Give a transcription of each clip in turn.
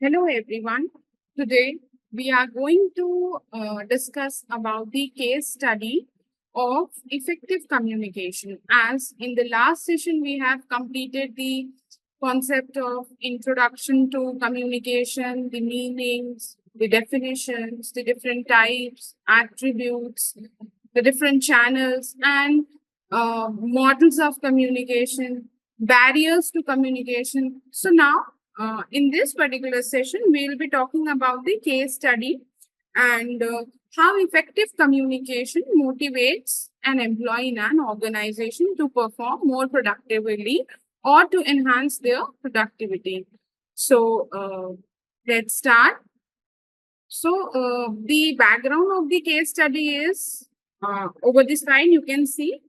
Hello everyone. Today we are going to discuss about the case study of effective communication. As in the last session we have completed the concept of introduction to communication, the meanings, the definitions, the different types, attributes, the different channels and models of communication, barriers to communication. So now in this particular session, we will be talking about the case study and how effective communication motivates an employee in an organization to perform more productively or to enhance their productivity. So, let's start. So, the background of the case study is over the slide, you can see.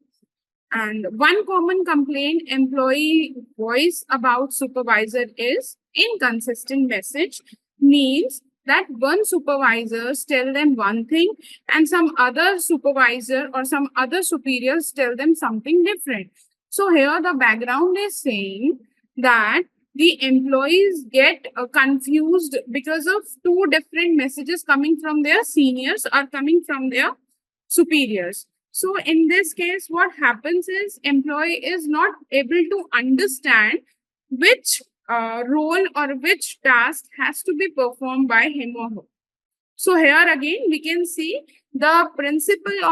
And one common complaint employee voice about supervisor is inconsistent message means that one supervisors tell them one thing and some other supervisor or some other superiors tell them something different. So here the background is saying that the employees get confused because of two different messages coming from their seniors or coming from their superiors. So in this case, what happens is employee is not able to understand which role or which task has to be performed by him or her. So here again, we can see the principle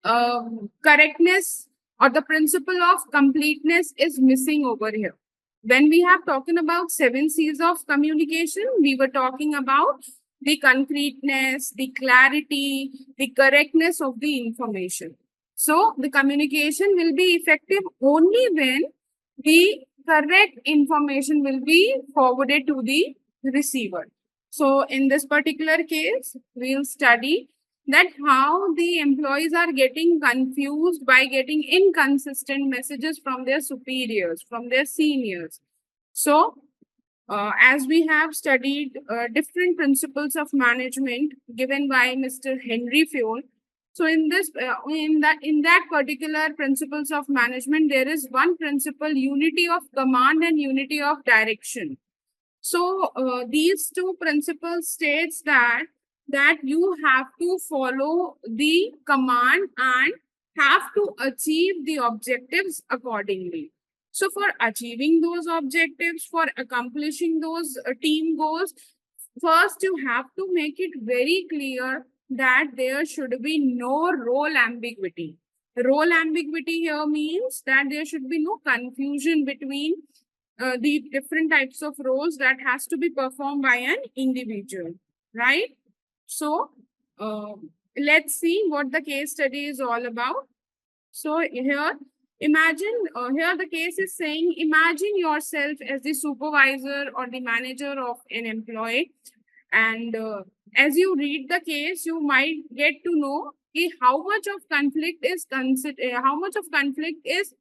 of correctness or the principle of completeness is missing over here. When we have talking about 7 C's of communication, we were talking about the concreteness, the clarity, the correctness of the information. So the communication will be effective only when the correct information will be forwarded to the receiver. So in this particular case, we'll study that how the employees are getting confused by getting inconsistent messages from their superiors, from their seniors. So, as we have studied different principles of management given by Mr. Henry Fayol, so in that particular principles of management, there is one principle: unity of command and unity of direction. So these two principles states that you have to follow the command and have to achieve the objectives accordingly. So for achieving those objectives, for accomplishing those team goals, first you have to make it very clear that there should be no role ambiguity. Role ambiguity here means that there should be no confusion between the different types of roles that has to be performed by an individual, right? So let's see what the case study is all about. So here, imagine, here the case is saying, imagine yourself as the supervisor or the manager of an employee. And as you read the case, you might get to know how much of conflict is how much of conflict is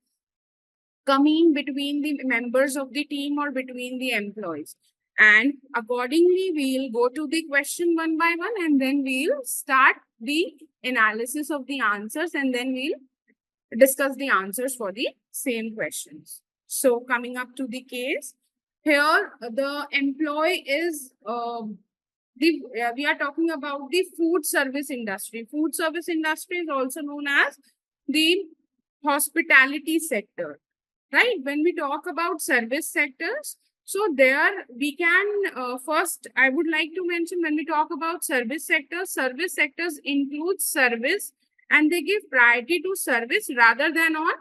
coming between the members of the team or between the employees. And accordingly, we'll go to the question one by one and then we'll start the analysis of the answers and then we'll discuss the answers for the same questions. So coming up to the case, here the employee is we are talking about the food service industry. Food service industry is also known as the hospitality sector, right? When we talk about service sectors, so there we can first I would like to mention, when we talk about service sectors include service and they give priority to service rather than on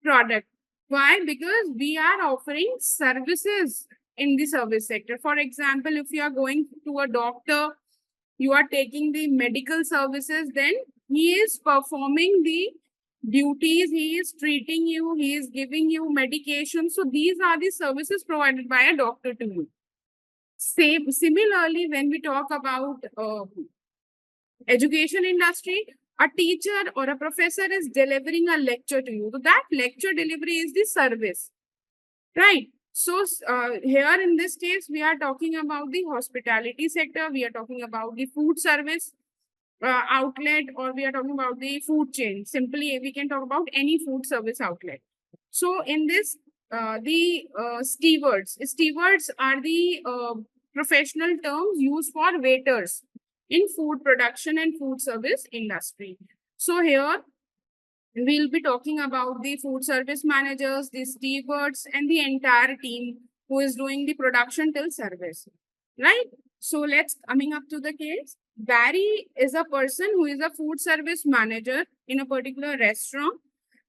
product. Why? Because we are offering services in the service sector. For example, if you are going to a doctor, you are taking the medical services, then he is performing the duties, he is treating you, he is giving you medication. So these are the services provided by a doctor to you. Similarly, when we talk about education industry, a teacher or a professor is delivering a lecture to you. So that lecture delivery is the service, right? So here in this case, we are talking about the hospitality sector. We are talking about the food service outlet, or we are talking about the food chain. Simply, we can talk about any food service outlet. So in this stewards. Stewards are the professional terms used for waiters in food production and food service industry. So here we'll be talking about the food service managers, the stewards, and the entire team who is doing the production till service, right? So let's coming up to the case. Barry is a person who is a food service manager in a particular restaurant,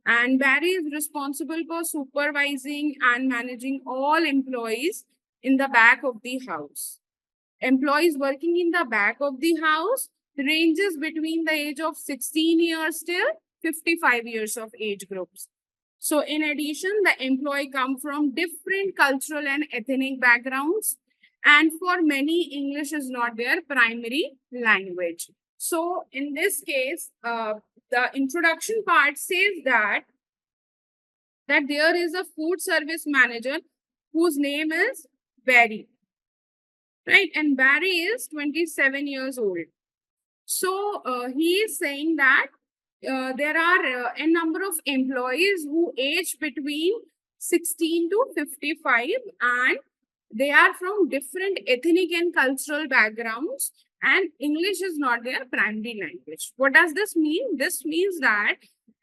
and Barry is responsible for supervising and managing all employees in the back of the house. Employees working in the back of the house ranges between the age of 16 years till 55 years of age groups. So in addition, the employee come from different cultural and ethnic backgrounds. And for many, English is not their primary language. So in this case, the introduction part says that there is a food service manager whose name is Barry, right? And Barry is 27 years old. So he is saying that there are a number of employees who age between 16 to 55, and they are from different ethnic and cultural backgrounds, and English is not their primary language. What does this mean? This means that,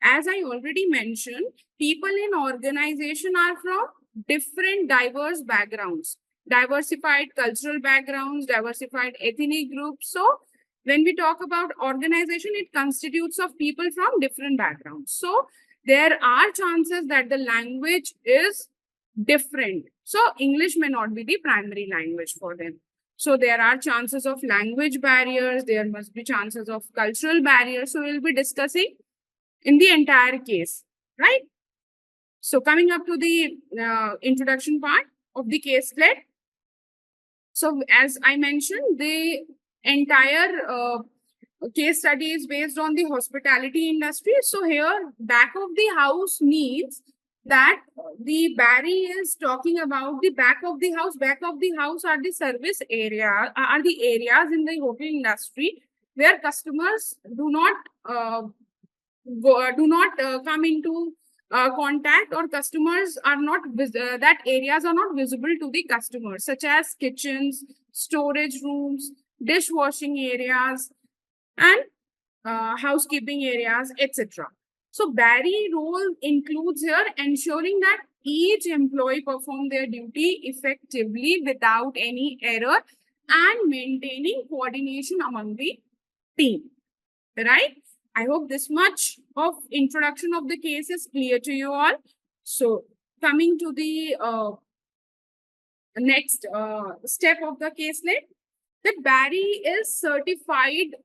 as I already mentioned, people in organization are from different diverse backgrounds, diversified cultural backgrounds, diversified ethnic groups. So when we talk about organization, it constitutes of people from different backgrounds. So there are chances that the language is different. So English may not be the primary language for them. So there are chances of language barriers. There must be chances of cultural barriers. So we'll be discussing in the entire case, right? So coming up to the introduction part of the case sled. So as I mentioned, the entire case study is based on the hospitality industry. So here, back of the house means that the Barry is talking about the back of the house. Back of the house are the service area, are the areas in the hotel industry where customers do not come into contact, or customers are not that areas are not visible to the customers, such as kitchens, storage rooms, dishwashing areas, and housekeeping areas, etc. So Barry role includes here ensuring that each employee perform their duty effectively without any error and maintaining coordination among the team, right? I hope this much of introduction of the case is clear to you all. So coming to the next step of the case, that Barry is certified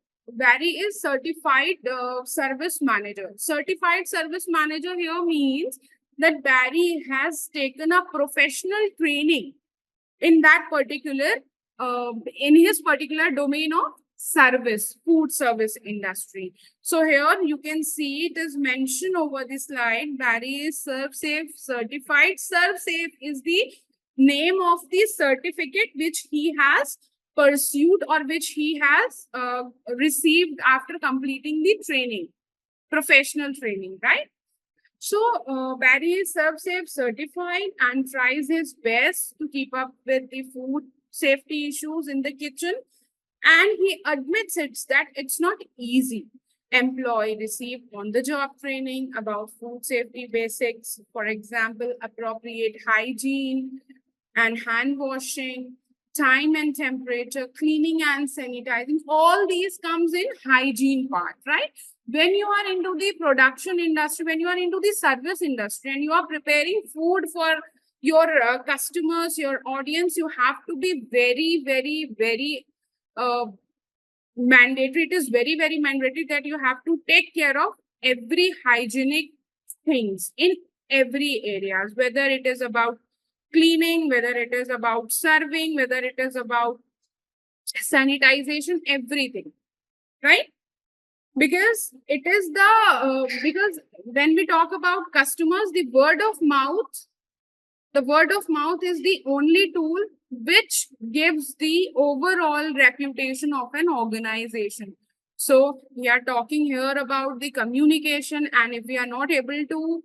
service manager. Certified service manager here means that Barry has taken a professional training in that particular in his particular domain of service, food service industry. So here you can see it is mentioned over the slide. Barry is ServSafe certified. ServSafe is the name of the certificate which he has pursued, or which he has received after completing the training, professional training, right? So Barry is ServSafe certified and tries his best to keep up with the food safety issues in the kitchen. And he admits that it's not easy. Employee receive on-the-job training about food safety basics, for example, appropriate hygiene and hand washing, time and temperature, cleaning and sanitizing. All these comes in hygiene part, right? When you are into the production industry, when you are into the service industry and you are preparing food for your customers, your audience, you have to be very mandatory. It is very mandatory that you have to take care of every hygienic things in every areas, whether it is about cleaning, whether it is about serving, whether it is about sanitization, everything, right? Because it is because when we talk about customers, the word of mouth is the only tool which gives the overall reputation of an organization. So we are talking here about the communication, and if we are not able to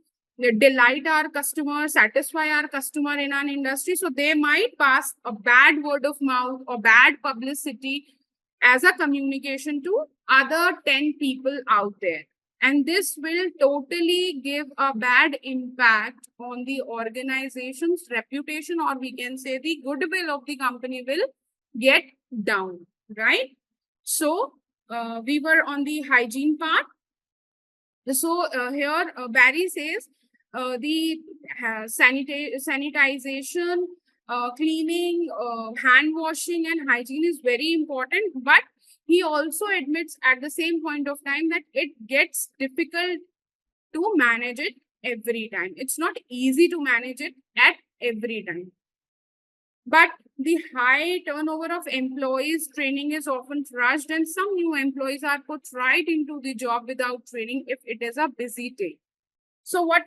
delight our customer, satisfy our customer in an industry. So they might pass a bad word of mouth or bad publicity as a communication to other 10 people out there. And this will totally give a bad impact on the organization's reputation, or we can say the goodwill of the company will get down, right? So we were on the hygiene part. So here Barry says the sanitization, cleaning, hand washing and hygiene is very important. But he also admits at the same point of time that it gets difficult to manage it every time. It's not easy to manage it at every time. But the high turnover of employees, training is often rushed, and some new employees are put right into the job without training if it is a busy day. So what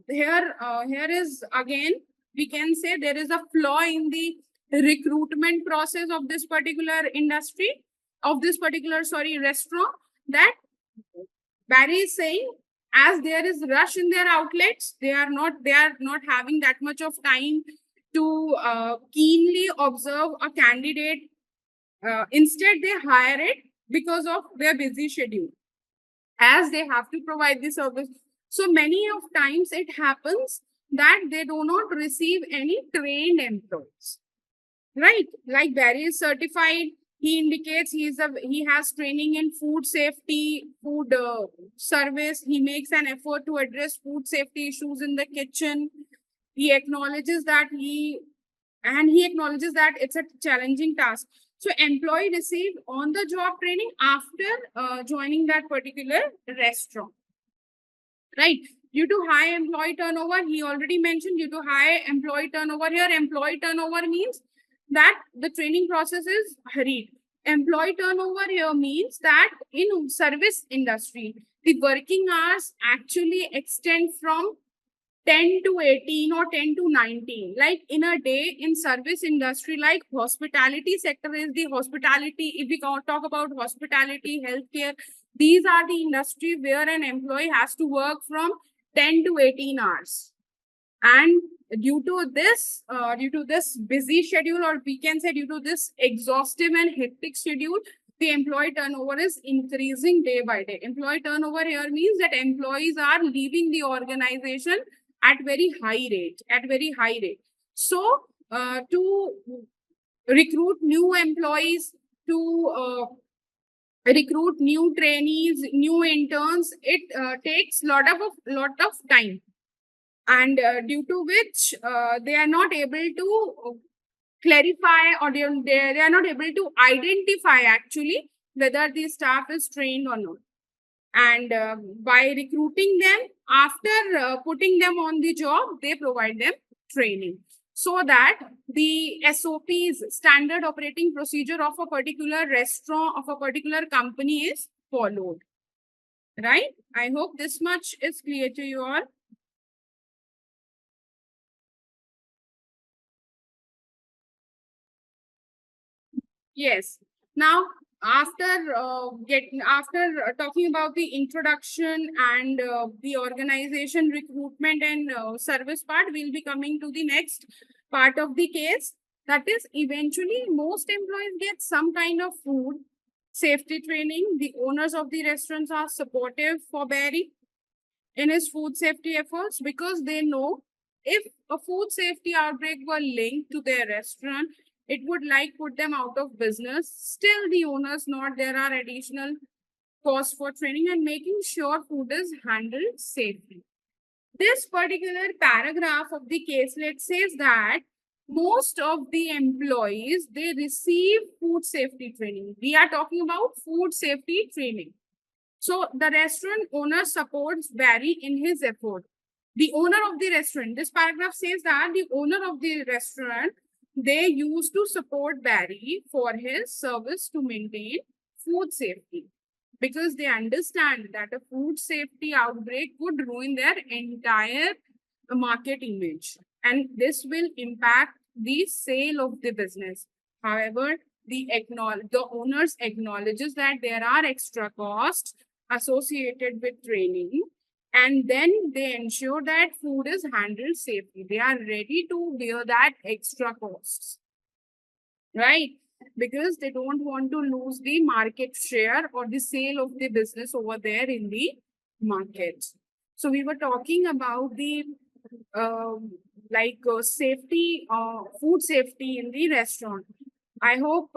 here is again, we can say there is a flaw in the recruitment process of this particular industry, of this particular, sorry, restaurant, that Barry is saying, as there is rush in their outlets, they are not having that much of time to keenly observe a candidate. Instead, they hire it because of their busy schedule, as they have to provide the service. So many of times it happens that they do not receive any trained employees, right? Like Barry is certified. He indicates he has training in food safety, food service. He makes an effort to address food safety issues in the kitchen. He acknowledges that it's a challenging task. So employee received on the job training after joining that particular restaurant, right? Due to high employee turnover, he already mentioned, due to high employee turnover, here employee turnover means that the training process is hurried. Employee turnover here means that in service industry, the working hours actually extend from 10 to 18 or 10 to 19. Like in a day in service industry, like hospitality sector is the hospitality. If we talk about hospitality, healthcare, these are the industry where an employee has to work from 10 to 18 hours. And due to this busy schedule, or we can say due to this exhaustive and hectic schedule, the employee turnover is increasing day by day. Employee turnover here means that employees are leaving the organization at very high rate. So to recruit new employees, to recruit new trainees, new interns, it takes lot of time, and due to which they are not able to clarify, or they are not able to identify actually whether the staff is trained or not. And by recruiting them, after putting them on the job, they provide them training, so that the SOPs, standard operating procedure of a particular restaurant, of a particular company is followed, right? I hope this much is clear to you all. Yes. Now, after talking about the introduction and the organization, recruitment and service part, we'll be coming to the next part of the case. That is, eventually most employees get some kind of food safety training. The owners of the restaurants are supportive for Barry in his food safety efforts, because they know if a food safety outbreak were linked to their restaurant, it would like put them out of business. Still, the owners know there are additional costs for training and making sure food is handled safely. This particular paragraph of the caselet says that most of the employees, they receive food safety training. We are talking about food safety training. So the restaurant owner supports Barry in his effort. The owner of the restaurant, this paragraph says that the owner of the restaurant, they used to support Barry for his service to maintain food safety, because they understand that a food safety outbreak would ruin their entire market image, and this will impact the sale of the business. However, the owners acknowledges that there are extra costs associated with training, and then they ensure that food is handled safely. They are ready to bear that extra costs, right? Because they don't want to lose the market share or the sale of the business over there in the market. So we were talking about the safety, food safety in the restaurant. I hope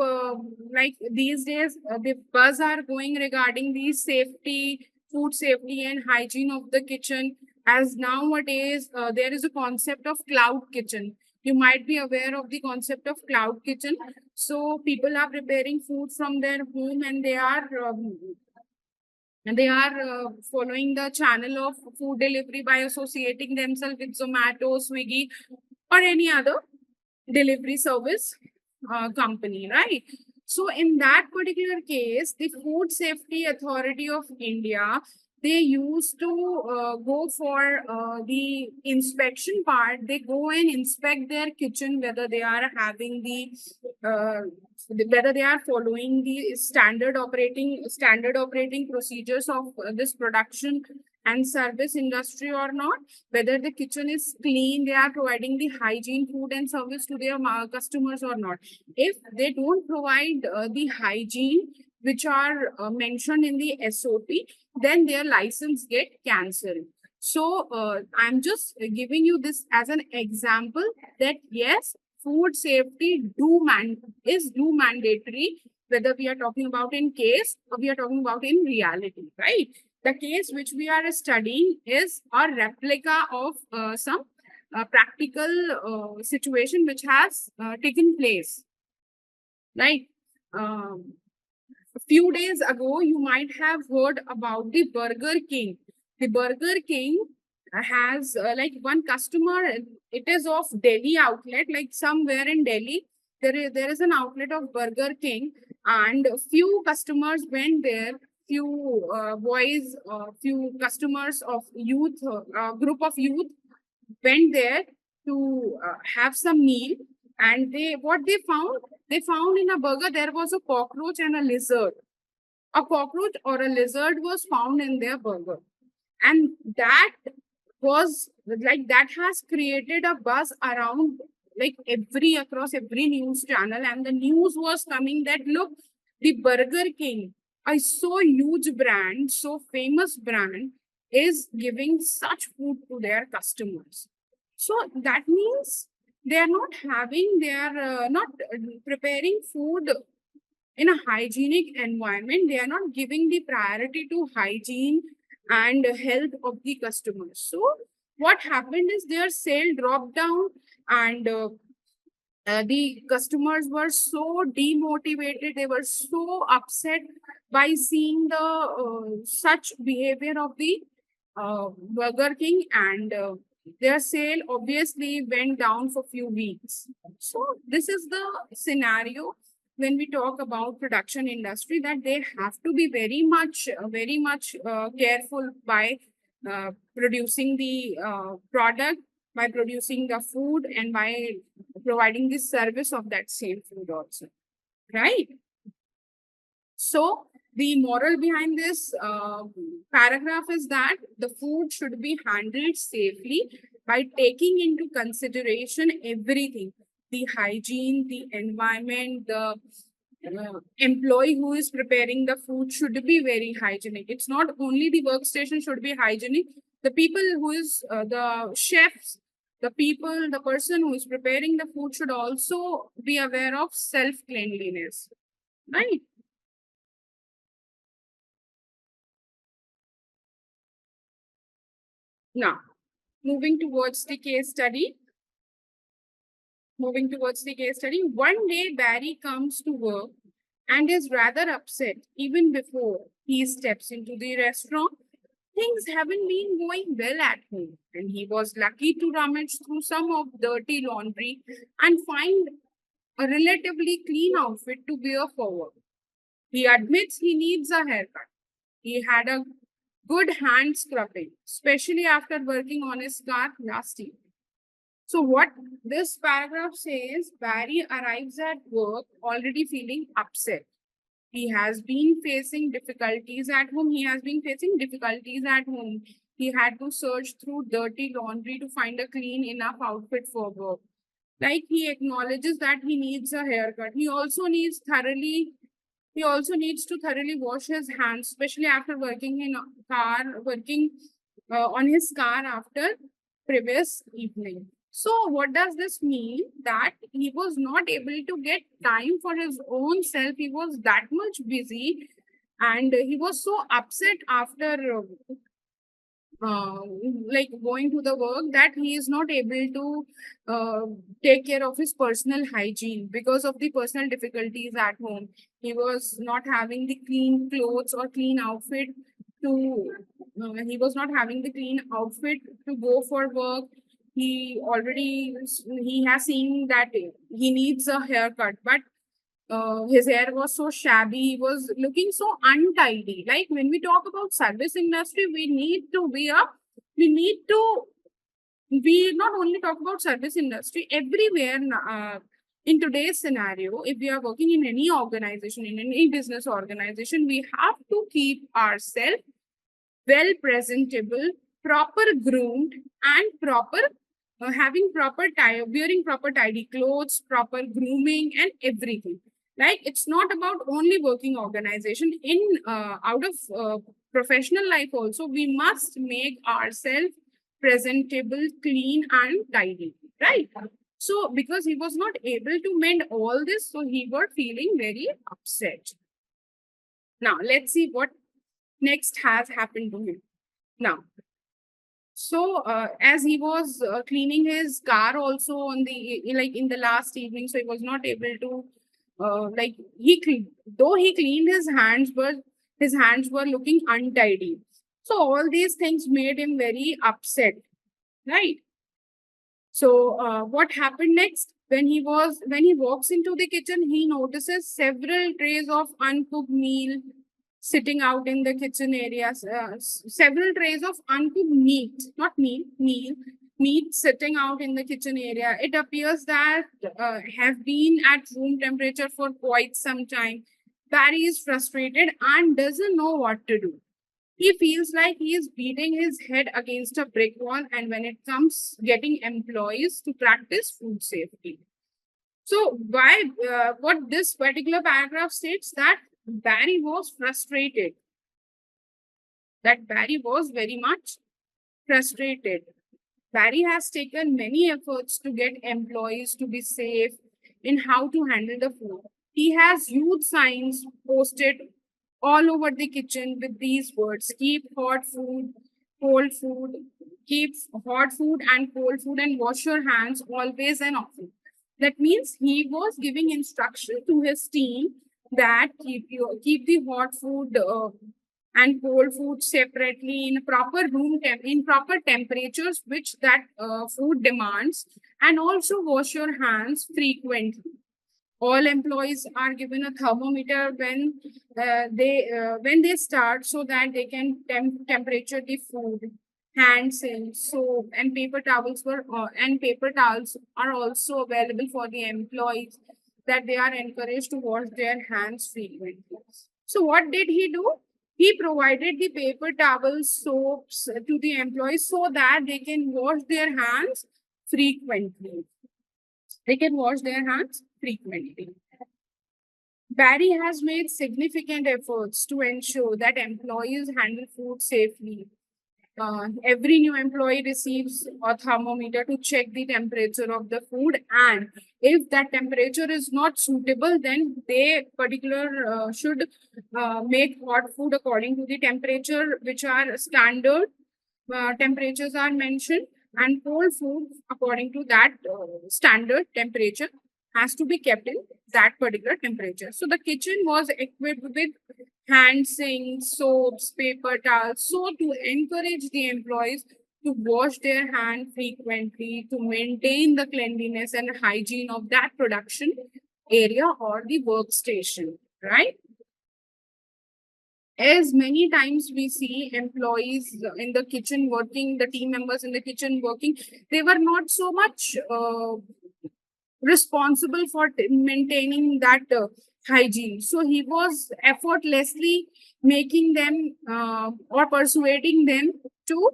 like these days the buzz are going regarding the safety, food safety and hygiene of the kitchen. As nowadays there is a concept of cloud kitchen. You might be aware of the concept of cloud kitchen. So people are preparing food from their home, and they are following the channel of food delivery by associating themselves with Zomato, Swiggy, or any other delivery service company, right? So in that particular case, the Food Safety Authority of India, they used to go for the inspection part. They go and inspect their kitchen, whether they are having whether they are following the standard operating procedures of this production and service industry or not, whether the kitchen is clean, they are providing the hygiene food and service to their customers or not. If they don't provide the hygiene which are mentioned in the SOP, then their license get cancelled. So I'm just giving you this as an example that yes, food safety is mandatory, whether we are talking about in case or we are talking about in reality, right? The case which we are studying is a replica of some practical situation which has taken place, right? Um, a few days ago, you might have heard about the Burger King. The Burger King has like one customer, it is of Delhi outlet, like somewhere in Delhi. There is an outlet of Burger King, and a few customers went there. Few boys, few customers of youth, group of youth went there to have some meal, and they found in a burger there was a cockroach and a lizard. A cockroach or a lizard was found in their burger, and that has created a buzz around, like every across every news channel, and the news was coming that look, the Burger King, a so huge brand, so famous brand, is giving such food to their customers. So that means they are not preparing food in a hygienic environment. They are not giving the priority to hygiene and health of the customers. So what happened is their sale dropped down, and the customers were so demotivated. They were so upset by seeing the such behavior of the Burger King, and their sale obviously went down for few weeks. So this is the scenario when we talk about production industry, that they have to be very much careful by producing the product, by producing the food, and by providing the service of that same food also, right? So the moral behind this paragraph is that the food should be handled safely by taking into consideration everything: the hygiene, the environment, the employee who is preparing the food should be very hygienic. It's not only the workstation should be hygienic. The people who is the chefs, the person who is preparing the food should also be aware of self cleanliness, right? Now, moving towards the case study. One day Barry comes to work and is rather upset even before he steps into the restaurant. Things haven't been going well at home, and he was lucky to rummage through some of dirty laundry and find a relatively clean outfit to wear for work. He admits he needs a haircut. He had a good hand scrubbing, especially after working on his car last year. So, what this paragraph says, Barry arrives at work already feeling upset. He has been facing difficulties at home. He had to search through dirty laundry to find a clean enough outfit for work. Like he acknowledges that he needs a haircut. He also needs to thoroughly wash his hands, especially after working on his car after previous evening. So what does this mean? That he was not able to get time for his own self. He was that much busy, and he was so upset after uh, like going to the work, that he is not able to uh, take care of his personal hygiene because of the personal difficulties at home. He was not having the clean clothes or clean outfit to he was not having the clean outfit to go for work. He has seen that he needs a haircut, but his hair was so shabby, he was looking so untidy. Like when we talk about service industry, we need to we not only talk about service industry everywhere. In today's scenario, if we are working in any organization, in any business organization, we have to keep ourselves well presentable, proper groomed, and proper having wearing proper tidy clothes, proper grooming, and everything. Like it's not about only working organization. In out of professional life also, we must make ourselves presentable, clean, and tidy. Right. So because he was not able to mend all this, so he was feeling very upset. Now let's see what next has happened to him. Now, so as he was cleaning his car also on the like in the last evening, so he was not able to like though he cleaned his hands, but his hands were looking untidy. So all these things made him very upset, right? So what happened next? When he walks into the kitchen, he notices several trays of uncooked meal sitting out in the kitchen areas. Several trays of uncooked meat, not meat sitting out in the kitchen area. It appears that have been at room temperature for quite some time. Barry is frustrated and doesn't know what to do. He feels like he is beating his head against a brick wall, and when it comes getting employees to practice food safety. So, what this particular paragraph states that Barry was frustrated, that Barry was very much frustrated. Barry has taken many efforts to get employees to be safe in how to handle the food. He has huge signs posted all over the kitchen with these words: keep hot food, cold food, keep hot food and cold food, and wash your hands always and often. That means he was giving instruction to his team that keep the hot food and cold food separately in in proper temperatures which that food demands, and also wash your hands frequently. All employees are given a thermometer when they start, so that they can temperature the food. Hands in soap and paper towels are also available for the employees, that they are encouraged to wash their hands frequently. So what did he do? He provided the paper towels, soaps to the employees so that they can wash their hands frequently. They can wash their hands frequently. Barry has made significant efforts to ensure that employees handle food safely. Every new employee receives a thermometer to check the temperature of the food, and if that temperature is not suitable, then they particular should make hot food according to the temperature which are standard temperatures are mentioned, and cold food according to that standard temperature has to be kept in that particular temperature. So the kitchen was equipped with hand sinks, soaps, paper towels, so to encourage the employees to wash their hands frequently, to maintain the cleanliness and hygiene of that production area or the workstation, right? As many times we see employees in the kitchen working, the team members in the kitchen working, they were not so much responsible for maintaining that hygiene. So he was effortlessly making them or persuading them to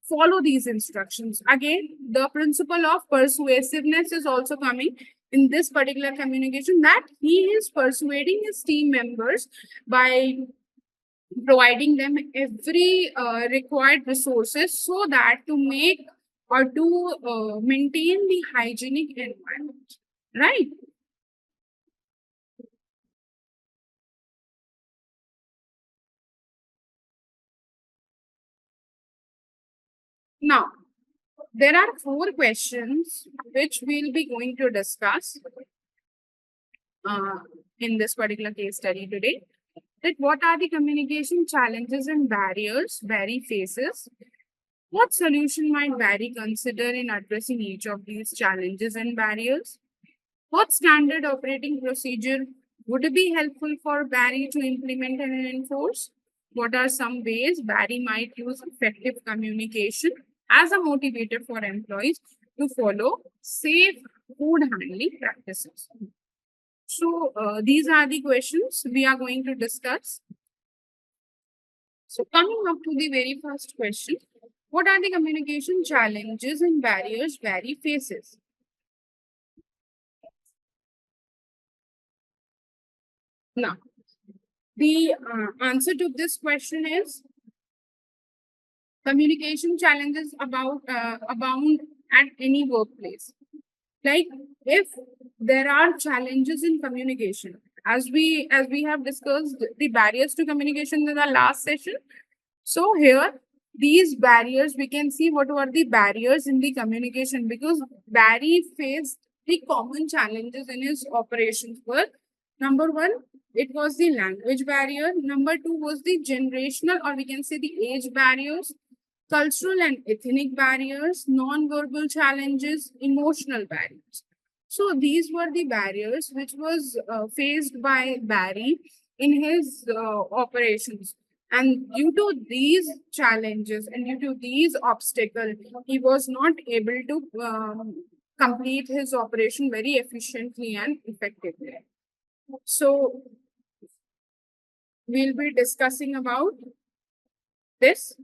follow these instructions. Again, the principle of persuasiveness is also coming in this particular communication, that he is persuading his team members by providing them every required resources so that to make or to maintain the hygienic environment, right? Now, there are four questions which we'll be going to discuss uh, in this particular case study today. That what are the communication challenges and barriers Barry faces? What solution might Barry consider in addressing each of these challenges and barriers? What standard operating procedure would be helpful for Barry to implement and enforce? What are some ways Barry might use effective communication as a motivator for employees to follow safe food handling practices? So, these are the questions we are going to discuss. So, coming up to the very first question, what are the communication challenges and barriers Barry faces? Now, the answer to this question is communication challenges abound at any workplace. Like if there are challenges in communication, as we have discussed the barriers to communication in the last session. So here, these barriers, we can see what were the barriers in the communication, because Barry faced the common challenges in his operations were, number one, it was the language barrier. Number two was the generational, or we can say the age barriers, cultural and ethnic barriers, non-verbal challenges, emotional barriers. So these were the barriers which was faced by Barry in his operations. And due to these challenges and due to these obstacles, he was not able to complete his operation very efficiently and effectively. So we'll be discussing about this.